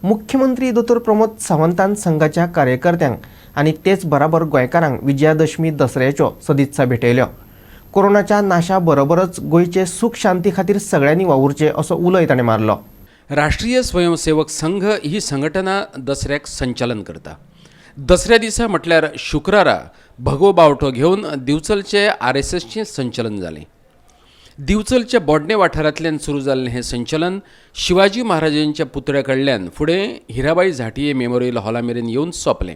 मुख्यमंत्री दोतोर प्रमोद सावंतान संघाच्या कार्यकर्त्यांक आणि तेच बराबर गोंयकारांक विजयादशमी दसऱ्याच्यो सदिच्छा भेटयल्यो। कोरोनाच्या नाशा बरोबरच गोंयचे सुख शांती खातीर सगळ्यांनी वावुरचे असो उलोय ताणें मारलो। राष्ट्रीय स्वयंसेवक संघ ही संघटना दसऱ्याक संचालन करता। दसऱ्या दिसा म्हटल्यार शुक्रारा भगवो बावटो घेवन दिवचलचे RSSचें संचलन जालें। दिवचलच्या बोडणे वाठारांतल्यान सुरू जाल्लें हें संचलन शिवाजी महाराजांच्या पुतळ्या कडल्यान फुडें हिराबाई झांटये मेमोरियल हॉला मेरेन येवन सोंपलें।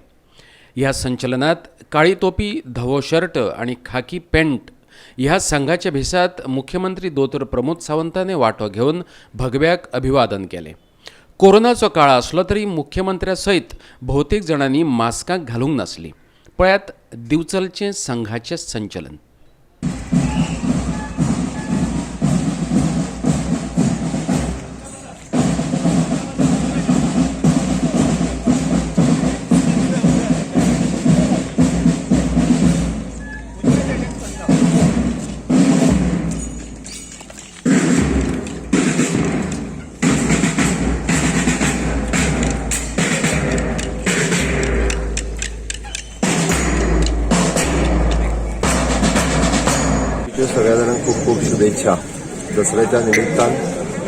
ह्या संचलनात काळी टोपी, धवो शर्ट आनी खाकी पॅन्ट ह्या संघाच्या भेसात मुख्यमंत्री दोतोर प्रमोद सावंतान वांटो घेवन भगव्याक अभिवादन केलें। कोरोनाचो काळ आसलो तरी मुख्यमंत्र्या सयत भोवतेक जाणांनी मास्कां घालूंक नासलीं। पळयात दिवचलचें संघाचें संचलन। सगळ्या जाणांक खूप खूप शुभेच्छा। दसऱ्याच्या निमित्तान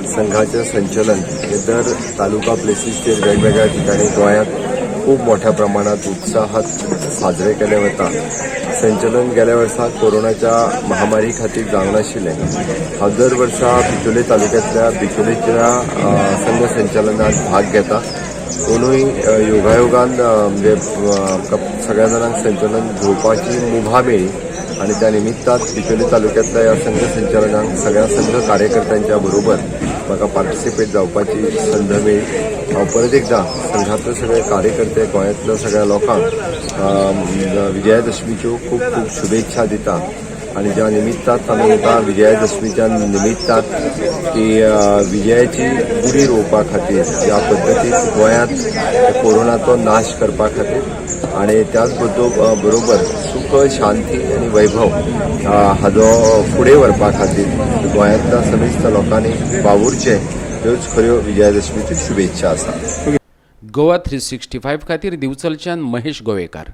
संघाचे संचलन हे दर तालुका प्लेसीसचेर वेगवेगळ्या ठिकाणी गोंयांत खूप मोठ्या प्रमाणात उत्साहात साजरे केले वता। संचलन गेल्या वर्सा कोरोनाच्या महामारी खातीर जावंक नाशिल्लें। हांव दर वर्सा बिचोले तालुक्यांतल्या बिचोलेच्या संघ संचलनात भाग घेता। कोणूय योगायोगान म्हणजे सगळ्या जाणांक संचलन घेवपाची मुभा मेळ्ळी आणि त्या निमित्तान बिचोले तालुक्यांतल्या ह्या संघ संचलनाक सगळ्या संघ कार्यकर्त्यांच्या बरोबर म्हाका पार्टिसिपेट जावपाची संद मेळ्ळी। हांव परत एकदां संघातले सगळे कार्यकर्ते गोंयांतल्या सगळ्या लोकांक विजयादशमीच्यो खूप खूप शुभेच्छा दिता। आणि ज्या निमित्तात आमी एका विजयादशमीच्या निमित्तात की विजयाची गुडी रोवपा खातीर ज्या पद्दतीन गोंयांत कोरोनाचो नाश करपा खातीर आणि त्याच बरोबर सुख शांती आणि वैभव हाजो फुडें व्हरपा खातीर गोंयांतल्या समेस्त लोकांनी वावुरचे ह्योच खऱ्यो विजयादशमीच्यो शुभेच्छा आसा। गोवा 365 खातीर दिवचलच्यान महेश गोवेकार।